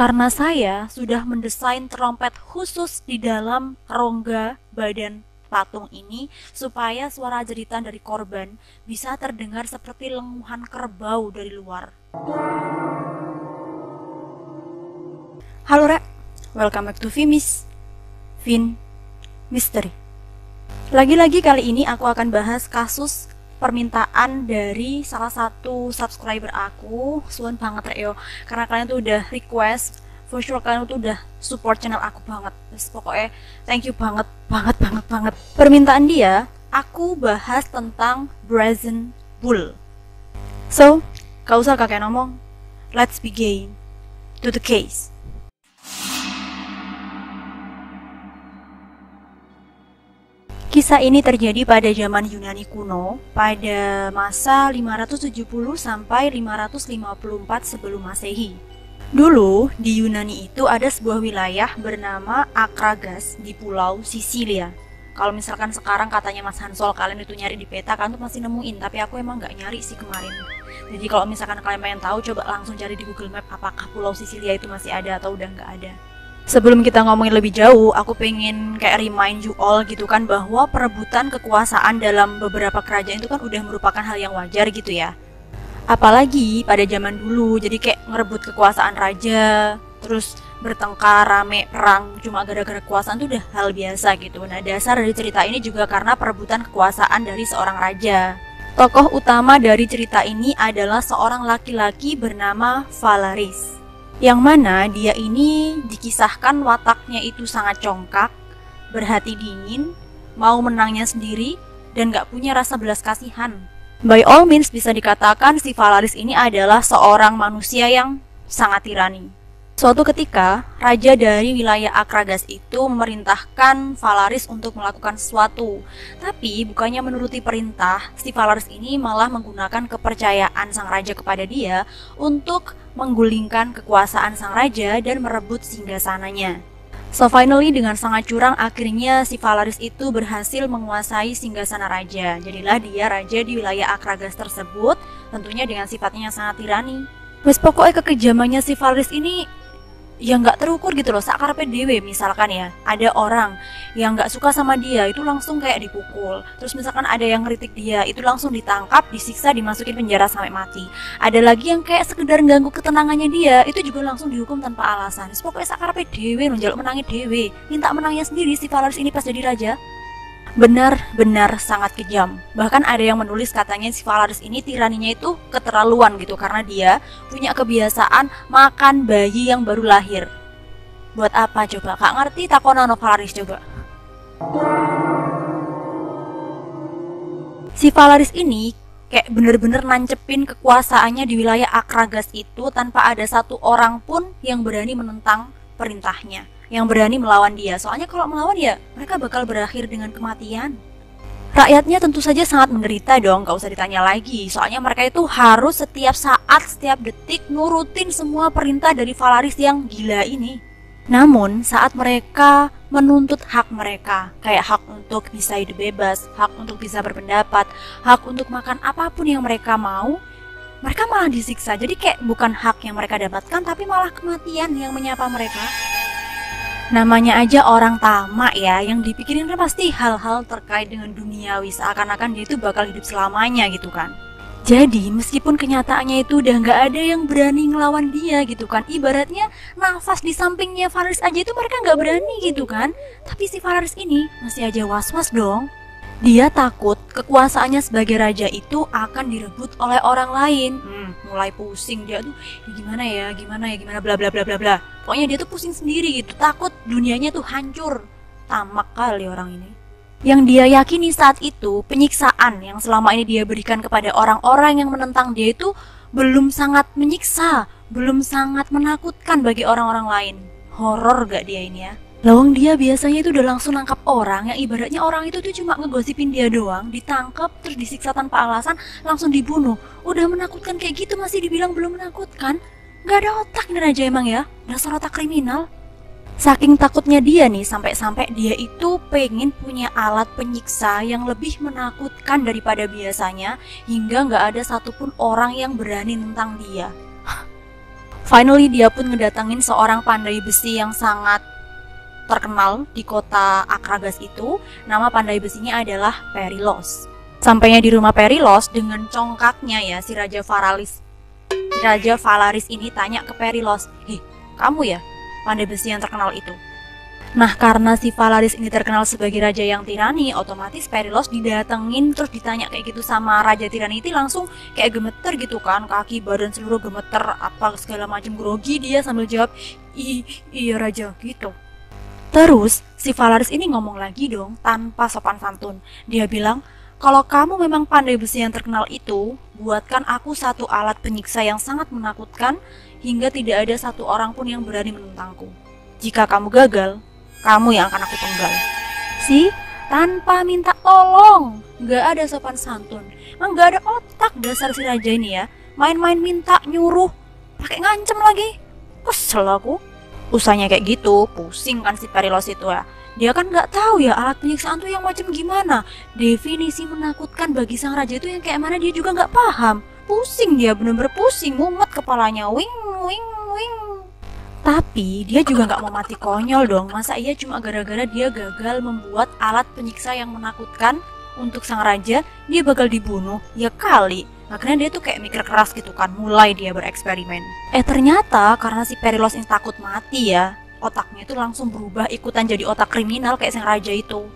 Karena saya sudah mendesain trompet khusus di dalam rongga badan patung ini supaya suara jeritan dari korban bisa terdengar seperti lenguhan kerbau dari luar. Halo Rek, welcome back to Vimis Vin Mystery. Lagi-lagi kali ini aku akan bahas kasus permintaan dari salah satu subscriber aku. Suan banget Rek yo, karena kalian tuh udah request, for sure kalian tuh udah support channel aku banget. Terus pokoknya thank you banget. Permintaan dia, aku bahas tentang brazen bull. So, gak usah kakek ngomong, let's begin to the case. Kisah ini terjadi pada zaman Yunani kuno pada masa 570 sampai 554 sebelum Masehi. Dulu di Yunani itu ada sebuah wilayah bernama Akragas di pulau Sisilia. Kalau misalkan sekarang katanya Mas Hansol kalian itu nyari di peta, kalian tuh masih nemuin, tapi aku emang nggak nyari sih kemarin. Jadi kalau misalkan kalian pengen tahu, coba langsung cari di Google Map apakah pulau Sisilia itu masih ada atau udah nggak ada. Sebelum kita ngomongin lebih jauh, aku pengen kayak remind you all gitu kan, bahwa perebutan kekuasaan dalam beberapa kerajaan itu kan udah merupakan hal yang wajar gitu ya. Apalagi pada zaman dulu, jadi kayak ngerebut kekuasaan raja, terus bertengkar, rame, perang cuma gara-gara kekuasaan itu udah hal biasa gitu. Nah, dasar dari cerita ini juga karena perebutan kekuasaan dari seorang raja. Tokoh utama dari cerita ini adalah seorang laki-laki bernama Valaris, yang mana dia ini dikisahkan wataknya itu sangat congkak, berhati dingin, mau menangnya sendiri, dan gak punya rasa belas kasihan. By all means bisa dikatakan si Valaris ini adalah seorang manusia yang sangat tirani. Suatu ketika, raja dari wilayah Akragas itu memerintahkan Valaris untuk melakukan sesuatu. Tapi bukannya menuruti perintah, si Valaris ini malah menggunakan kepercayaan sang raja kepada dia untuk menggulingkan kekuasaan sang raja dan merebut singgasananya. So finally dengan sangat curang akhirnya si Valaris itu berhasil menguasai singgasana raja. Jadilah dia raja di wilayah Akragas tersebut, tentunya dengan sifatnya yang sangat tirani. Wes pokoknya kekejamannya si Valaris ini ya nggak terukur gitu loh. Sakarpe dewe misalkan ya, ada orang yang nggak suka sama dia itu langsung kayak dipukul. Terus misalkan ada yang ngeritik dia itu langsung ditangkap, disiksa, dimasukin penjara sampai mati. Ada lagi yang kayak sekedar ganggu ketenangannya dia itu juga langsung dihukum tanpa alasan. Pokoknya sakarpe dewe, nonjaluk menangnya dewe, minta menangnya sendiri si Valaris ini pas jadi raja. Benar-benar sangat kejam. Bahkan ada yang menulis katanya si Valaris ini tiraninya itu keterlaluan gitu, karena dia punya kebiasaan makan bayi yang baru lahir. Buat apa coba? Kak ngerti takonano Valaris coba. Si Valaris ini kayak bener-bener nancepin kekuasaannya di wilayah Akragas itu tanpa ada satu orang pun yang berani menentang perintahnya, yang berani melawan dia. Soalnya kalau melawan ya mereka bakal berakhir dengan kematian. Rakyatnya tentu saja sangat menderita dong, gak usah ditanya lagi. Soalnya mereka itu harus setiap saat, setiap detik nurutin semua perintah dari Valaris yang gila ini. Namun saat mereka menuntut hak mereka, kayak hak untuk bisa hidup bebas, hak untuk bisa berpendapat, hak untuk makan apapun yang mereka mau, mereka malah disiksa. Jadi kayak bukan hak yang mereka dapatkan, tapi malah kematian yang menyapa mereka. Namanya aja orang tamak ya, yang dipikirin kan pasti hal-hal terkait dengan duniawi, seakan-akan dia itu bakal hidup selamanya gitu kan. Jadi meskipun kenyataannya itu udah nggak ada yang berani ngelawan dia gitu kan, ibaratnya nafas di sampingnya Valaris aja itu mereka nggak berani gitu kan. Tapi si Valaris ini masih aja was-was dong. Dia takut kekuasaannya sebagai raja itu akan direbut oleh orang lain. Mulai pusing dia tuh, gimana bla bla bla bla bla. Pokoknya dia tuh pusing sendiri gitu, takut dunianya tuh hancur. Tamak kali orang ini. Yang dia yakini saat itu, penyiksaan yang selama ini dia berikan kepada orang-orang yang menentang dia itu belum sangat menyiksa, belum sangat menakutkan bagi orang-orang lain. Horor gak dia ini ya? Lawang dia biasanya itu udah langsung nangkap orang yang ibaratnya orang itu tuh cuma ngegosipin dia doang, ditangkap terus disiksa tanpa alasan, langsung dibunuh. Udah menakutkan kayak gitu masih dibilang belum menakutkan? Gak ada otak nih raja emang ya, dasar otak kriminal. Saking takutnya dia nih, sampai-sampai dia itu pengen punya alat penyiksa yang lebih menakutkan daripada biasanya, hingga gak ada satupun orang yang berani nentang dia. Finally dia pun ngedatangin seorang pandai besi yang sangat terkenal di kota Akragas itu. Nama pandai besinya adalah Perilos. Sampainya di rumah Perilos dengan congkaknya ya, si Raja Valaris ini tanya ke Perilos, kamu ya pandai besi yang terkenal itu? Nah, karena si Valaris ini terkenal sebagai raja yang tirani, otomatis Perilos didatengin terus ditanya kayak gitu sama raja tirani itu, langsung kayak gemeter gitu kan, kaki badan seluruh gemeter, apa segala macam, grogi dia sambil jawab, iya raja gitu. Terus si Valaris ini ngomong lagi dong tanpa sopan santun. Dia bilang, kalau kamu memang pandai besi yang terkenal itu, buatkan aku satu alat penyiksa yang sangat menakutkan hingga tidak ada satu orang pun yang berani menentangku. Jika kamu gagal, kamu yang akan aku penggal. Tanpa minta tolong, gak ada sopan santun, emang gak ada otak dasar si raja ini ya. Main-main minta nyuruh, pakai ngancem lagi. Kesel aku. Usahanya kayak gitu, pusing kan si Perilos itu ya. Dia kan nggak tahu ya alat penyiksaan tuh yang macam gimana. Definisi menakutkan bagi sang raja itu yang kayak mana dia juga nggak paham. Pusing dia, bener-bener pusing, mumet kepalanya, wing. Tapi dia juga nggak mau mati konyol dong. Masa iya cuma gara-gara dia gagal membuat alat penyiksa yang menakutkan untuk sang raja, dia bakal dibunuh? Ya kali. Akhirnya dia tuh kayak mikir keras gitu kan, mulai dia bereksperimen. Ternyata karena si Perilos ini takut mati ya, otaknya itu langsung berubah ikutan jadi otak kriminal kayak sang raja itu.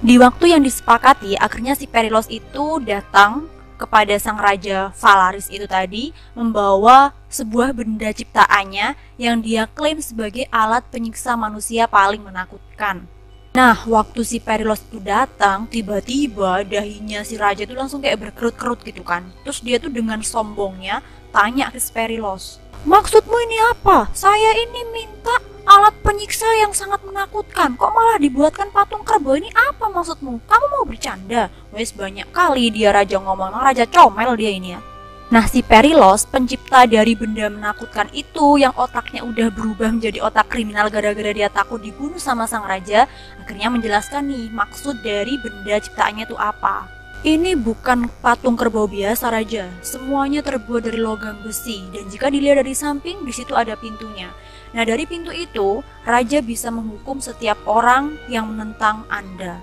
Di waktu yang disepakati, akhirnya si Perilos itu datang kepada sang raja Valaris itu tadi, membawa sebuah benda ciptaannya yang dia klaim sebagai alat penyiksa manusia paling menakutkan. Nah, waktu si Perilos itu datang, tiba-tiba dahinya si raja itu langsung kayak berkerut-kerut gitu kan. Terus dia tuh dengan sombongnya tanya ke si Perilos, maksudmu ini apa? Saya ini minta alat penyiksa yang sangat menakutkan, kok malah dibuatkan patung kerbau, ini apa maksudmu? Kamu mau bercanda? Wes banyak kali dia raja ngomong, raja comel dia ini ya. Nah, si Perilos, pencipta dari benda menakutkan itu yang otaknya udah berubah menjadi otak kriminal gara-gara dia takut dibunuh sama sang raja, akhirnya menjelaskan nih maksud dari benda ciptaannya itu apa. Ini bukan patung kerbau biasa raja, semuanya terbuat dari logam besi, dan jika dilihat dari samping, di situ ada pintunya. Nah, dari pintu itu, raja bisa menghukum setiap orang yang menentang Anda.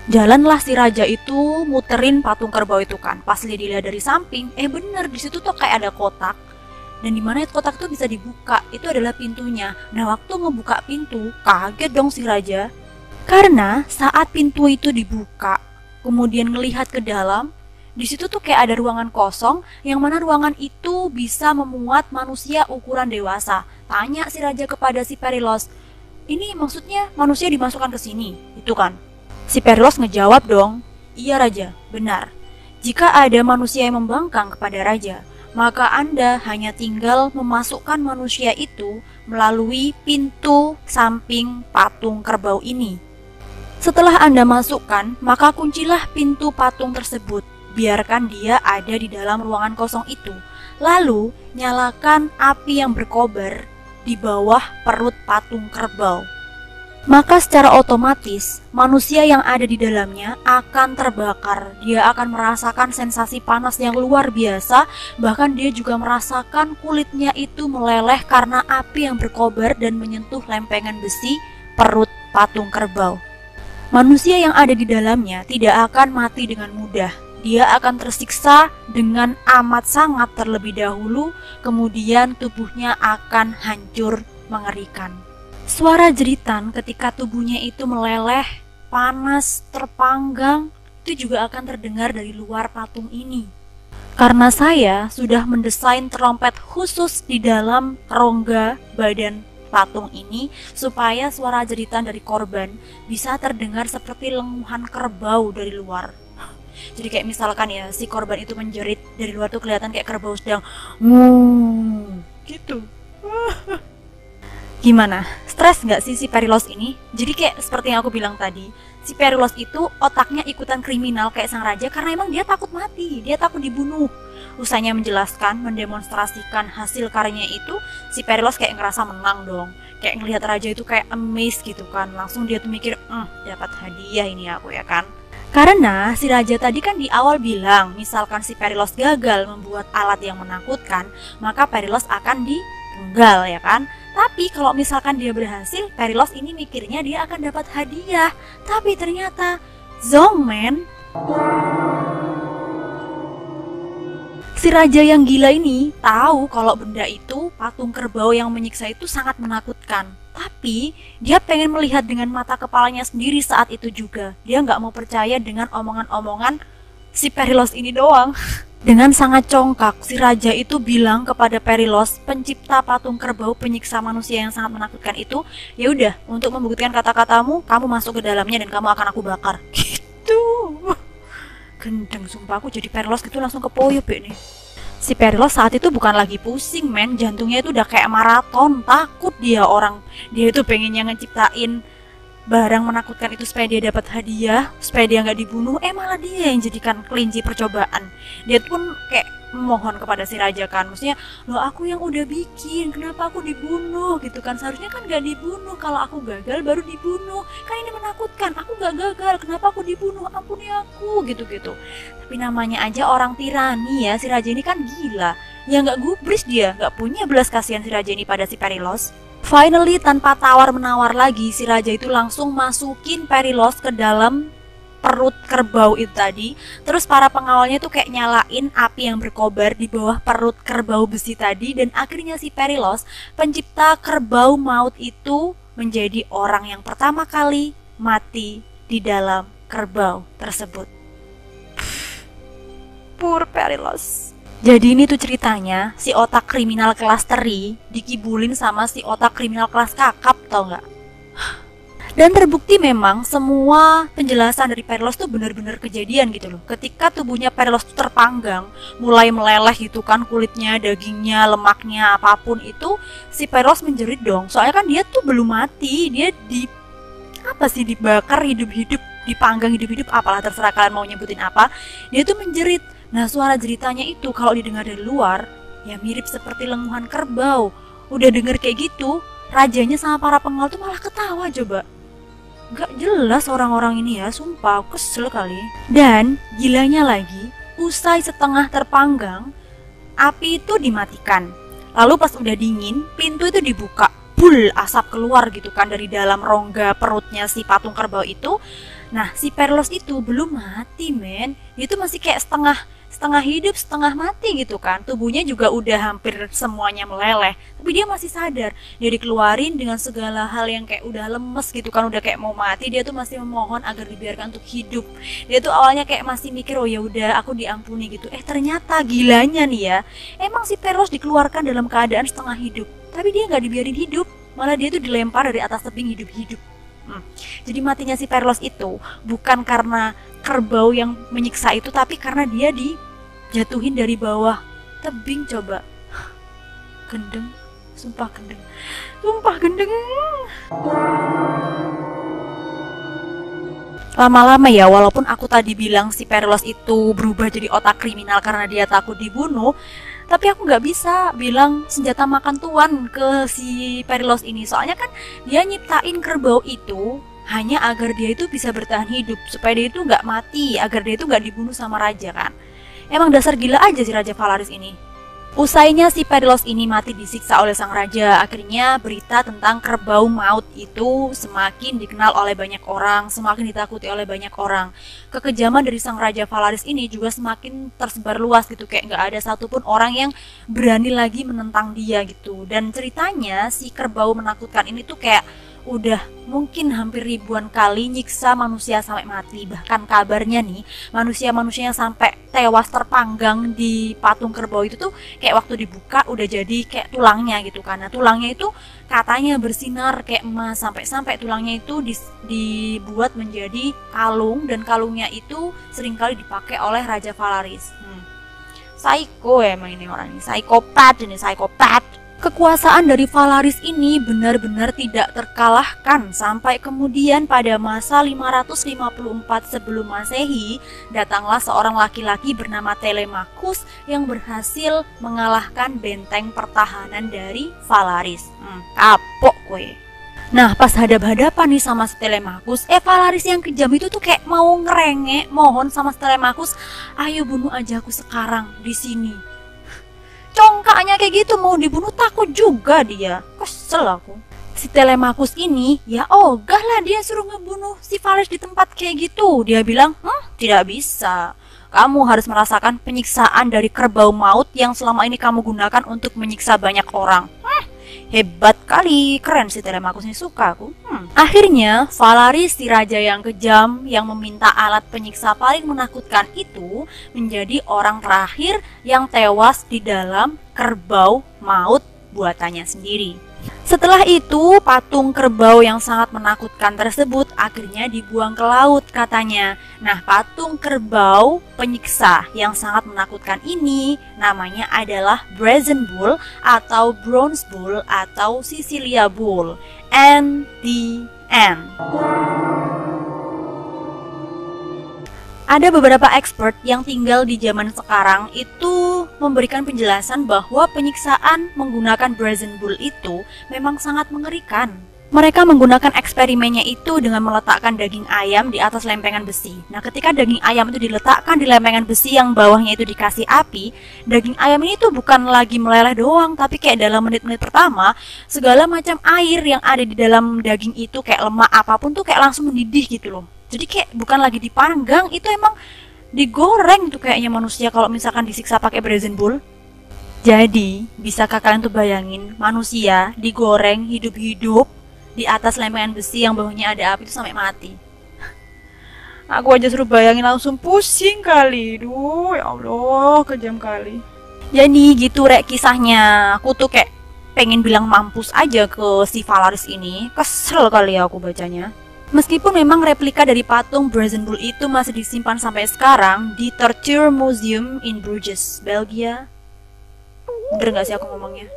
Jalanlah si raja itu muterin patung kerbau itu kan. Pas dia dilihat dari samping, bener di situ tuh kayak ada kotak. Dan dimana kotak itu bisa dibuka, itu adalah pintunya. Nah, waktu ngebuka pintu, kaget dong si raja. Karena saat pintu itu dibuka, kemudian ngelihat ke dalam, di situ tuh kayak ada ruangan kosong, yang mana ruangan itu bisa memuat manusia ukuran dewasa. Tanya si raja kepada si Perilos, ini maksudnya manusia dimasukkan ke sini, itu kan? Si Perilos ngejawab dong, iya raja, benar. Jika ada manusia yang membangkang kepada raja, maka Anda hanya tinggal memasukkan manusia itu melalui pintu samping patung kerbau ini. Setelah Anda masukkan, maka kuncilah pintu patung tersebut. Biarkan dia ada di dalam ruangan kosong itu. Lalu, nyalakan api yang berkobar di bawah perut patung kerbau. Maka secara otomatis, manusia yang ada di dalamnya akan terbakar. Dia akan merasakan sensasi panas yang luar biasa. Bahkan dia juga merasakan kulitnya itu meleleh karena api yang berkobar dan menyentuh lempengan besi perut patung kerbau. Manusia yang ada di dalamnya tidak akan mati dengan mudah. Dia akan tersiksa dengan amat sangat terlebih dahulu, kemudian tubuhnya akan hancur mengerikan. Suara jeritan ketika tubuhnya itu meleleh, panas, terpanggang, itu juga akan terdengar dari luar patung ini. Karena saya sudah mendesain trompet khusus di dalam rongga badan patung ini, supaya suara jeritan dari korban bisa terdengar seperti lenguhan kerbau dari luar. Jadi kayak misalkan ya, si korban itu menjerit, dari luar tuh kelihatan kayak kerbau sedang gitu. Gimana? Stres nggak sih si Perilos ini? Jadi kayak seperti yang aku bilang tadi, si Perilos itu otaknya ikutan kriminal kayak sang raja karena emang dia takut mati, dia takut dibunuh. Usahanya menjelaskan, mendemonstrasikan hasil karyanya itu, si Perilos kayak ngerasa menang dong. Kayak ngelihat raja itu kayak amazed gitu kan. Langsung dia tuh mikir, dapat hadiah ini aku ya kan. Karena si raja tadi kan di awal bilang, misalkan si Perilos gagal membuat alat yang menakutkan, maka Perilos akan dipenggal, ya kan? Tapi kalau misalkan dia berhasil, Perilos ini mikirnya dia akan dapat hadiah. Tapi ternyata Zongmen, si raja yang gila ini tahu kalau benda itu, patung kerbau yang menyiksa itu sangat menakutkan. Tapi dia pengen melihat dengan mata kepalanya sendiri saat itu juga. Dia nggak mau percaya dengan omongan-omongan si Perilos ini doang. Dengan sangat congkak, si raja itu bilang kepada Perilos, pencipta patung kerbau penyiksa manusia yang sangat menakutkan itu, ya udah, untuk membuktikan kata-katamu, kamu masuk ke dalamnya dan kamu akan aku bakar. Gitu. Gendeng, sumpah aku jadi Perilos gitu langsung kepoyok nih. Si Perilos saat itu bukan lagi pusing, men, jantungnya itu udah kayak maraton, takut dia itu pengennya ngeciptain barang menakutkan itu supaya dia dapat hadiah, supaya dia nggak dibunuh, malah dia yang jadikan kelinci percobaan. Dia pun kayak memohon kepada si raja kan, maksudnya, loh aku yang udah bikin, kenapa aku dibunuh gitu kan, seharusnya kan nggak dibunuh, kalau aku gagal baru dibunuh, kan ini menakutkan, aku nggak gagal, kenapa aku dibunuh, ampuni aku gitu-gitu. Tapi namanya aja orang tirani ya, si raja ini kan gila, ya nggak gubris dia, nggak punya belas kasihan si raja ini pada si Perilos. Finally, tanpa tawar-menawar lagi, si raja itu langsung masukin Perilos ke dalam perut kerbau itu tadi. Terus para pengawalnya tuh kayak nyalain api yang berkobar di bawah perut kerbau besi tadi. Dan akhirnya si Perilos, pencipta kerbau maut itu, menjadi orang yang pertama kali mati di dalam kerbau tersebut. Poor Perilos. Jadi ini tuh ceritanya, si otak kriminal kelas teri dikibulin sama si otak kriminal kelas kakap, tau nggak? Dan terbukti memang semua penjelasan dari Perilos tuh benar-benar kejadian gitu loh. Ketika tubuhnya Perilos tuh terpanggang, mulai meleleh gitu kan, kulitnya, dagingnya, lemaknya, apapun itu, si Perilos menjerit dong. Soalnya kan dia tuh belum mati, dia dibakar hidup-hidup, dipanggang hidup-hidup, apalah terserah kalian mau nyebutin apa. Dia tuh menjerit. Nah, suara jeritanya itu kalau didengar dari luar, ya mirip seperti lenguhan kerbau. Udah denger kayak gitu, rajanya sama para pengawal tuh malah ketawa coba. Gak jelas orang-orang ini ya, sumpah aku kesel kali. Dan gilanya lagi, usai setengah terpanggang, api itu dimatikan. Lalu pas udah dingin, pintu itu dibuka, bul, asap keluar gitu kan dari dalam rongga perutnya si patung kerbau itu. Nah, si Perilos itu belum mati, men. Dia tuh masih kayak setengah hidup, setengah mati gitu kan. Tubuhnya juga udah hampir semuanya meleleh, tapi dia masih sadar. Dia dikeluarin dengan segala hal yang kayak udah lemes gitu kan, udah kayak mau mati. Dia tuh masih memohon agar dibiarkan untuk hidup. Dia tuh awalnya kayak masih mikir, oh ya udah aku diampuni gitu. Ternyata gilanya nih ya, emang si Perilos dikeluarkan dalam keadaan setengah hidup, tapi dia nggak dibiarin hidup, malah dia tuh dilempar dari atas tebing hidup-hidup. Jadi matinya si Perilos itu bukan karena kerbau yang menyiksa itu, tapi karena dia dijatuhin dari bawah tebing coba. Gendeng, sumpah gendeng. Lama-lama ya, walaupun aku tadi bilang si Perilos itu berubah jadi otak kriminal karena dia takut dibunuh, tapi aku nggak bisa bilang senjata makan tuan ke si Perilos ini. Soalnya kan dia nyiptain kerbau itu hanya agar dia itu bisa bertahan hidup, supaya dia itu nggak mati, agar dia itu nggak dibunuh sama raja kan. Emang dasar gila aja si Raja Valaris ini. Usainya si Perilos ini mati disiksa oleh sang raja, akhirnya berita tentang kerbau maut itu semakin dikenal oleh banyak orang, semakin ditakuti oleh banyak orang. Kekejaman dari sang Raja Valaris ini juga semakin tersebar luas gitu, kayak nggak ada satupun orang yang berani lagi menentang dia gitu. Dan ceritanya si kerbau menakutkan ini tuh kayak udah mungkin hampir ribuan kali nyiksa manusia sampai mati. Bahkan kabarnya nih, manusia-manusia yang sampai tewas terpanggang di patung kerbau itu tuh kayak waktu dibuka udah jadi kayak tulangnya gitu. Karena tulangnya itu katanya bersinar kayak emas, sampai tulangnya itu dibuat menjadi kalung, dan kalungnya itu seringkali dipakai oleh Raja Valaris. Psycho emang ini orang ini, psikopat. Kekuasaan dari Valaris ini benar-benar tidak terkalahkan sampai kemudian pada masa 554 sebelum Masehi datanglah seorang laki-laki bernama Telemachus yang berhasil mengalahkan benteng pertahanan dari Valaris. Kapok gue. Nah, pas hadap-hadapan nih sama si Telemachus, Valaris yang kejam itu tuh kayak mau ngerengek, mohon sama si Telemachus, ayo bunuh aja aku sekarang di sini. Congkaknya kayak gitu, mau dibunuh takut juga dia. Kesel aku. Si Telemachus ini, ya ogah lah dia suruh ngebunuh si Valaris di tempat kayak gitu. Dia bilang, tidak bisa. Kamu harus merasakan penyiksaan dari kerbau maut yang selama ini kamu gunakan untuk menyiksa banyak orang. Hebat kali, keren si Telemachus ini, suka aku. Akhirnya, Valaris si raja yang kejam yang meminta alat penyiksa paling menakutkan itu menjadi orang terakhir yang tewas di dalam kerbau maut buatannya sendiri. Setelah itu, patung kerbau yang sangat menakutkan tersebut akhirnya dibuang ke laut katanya. Nah, patung kerbau penyiksa yang sangat menakutkan ini namanya adalah Brazen Bull atau Bronze Bull atau Sicilia Bull. And the end. Ada beberapa expert yang tinggal di zaman sekarang itu memberikan penjelasan bahwa penyiksaan menggunakan Brazen Bull itu memang sangat mengerikan. Mereka menggunakan eksperimennya itu dengan meletakkan daging ayam di atas lempengan besi. Nah, ketika daging ayam itu diletakkan di lempengan besi yang bawahnya itu dikasih api, daging ayam ini tuh bukan lagi meleleh doang, tapi kayak dalam menit-menit pertama, segala macam air yang ada di dalam daging itu kayak lemak apapun tuh kayak langsung mendidih gitu loh. Jadi kayak bukan lagi dipanggang, itu emang digoreng tuh kayaknya manusia kalau misalkan disiksa pakai Brazen Bull. Jadi, bisakah kalian tuh bayangin manusia digoreng hidup-hidup di atas lempengan besi yang bawahnya ada api itu sampai mati? Aku aja suruh bayangin langsung pusing kali. Duh, ya Allah, kejam kali. Jadi gitu rek kisahnya. Aku tuh kayak pengen bilang mampus aja ke si Valaris ini. Kesel kali ya aku bacanya. Meskipun memang replika dari patung Brazen Bull itu masih disimpan sampai sekarang di Torture Museum in Bruges, Belgia. Bener gak sih aku ngomongnya?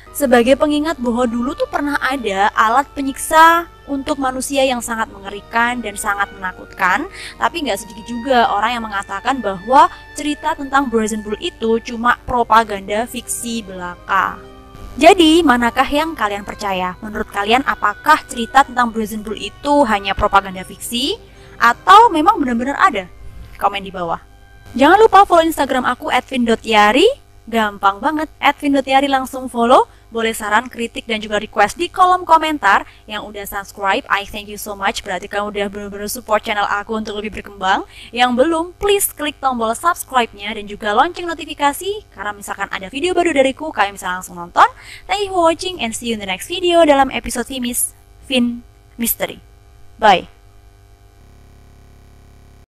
Sebagai pengingat bahwa dulu tuh pernah ada alat penyiksa untuk manusia yang sangat mengerikan dan sangat menakutkan. Tapi gak sedikit juga orang yang mengatakan bahwa cerita tentang Brazen Bull itu cuma propaganda fiksi belaka. Jadi, manakah yang kalian percaya? Menurut kalian, apakah cerita tentang Brazen Bull itu hanya propaganda fiksi? Atau memang benar-benar ada? Komen di bawah. Jangan lupa follow Instagram aku @vin.tiari. Gampang banget, @vin.tiari langsung follow. Boleh saran, kritik, dan juga request di kolom komentar. Yang udah subscribe, I thank you so much. Berarti kamu udah benar-benar support channel aku untuk lebih berkembang. Yang belum, please klik tombol subscribe-nya dan juga lonceng notifikasi. Karena misalkan ada video baru dariku, kalian bisa langsung nonton. Thank you for watching and see you in the next video dalam episode Vin Mystery. Bye!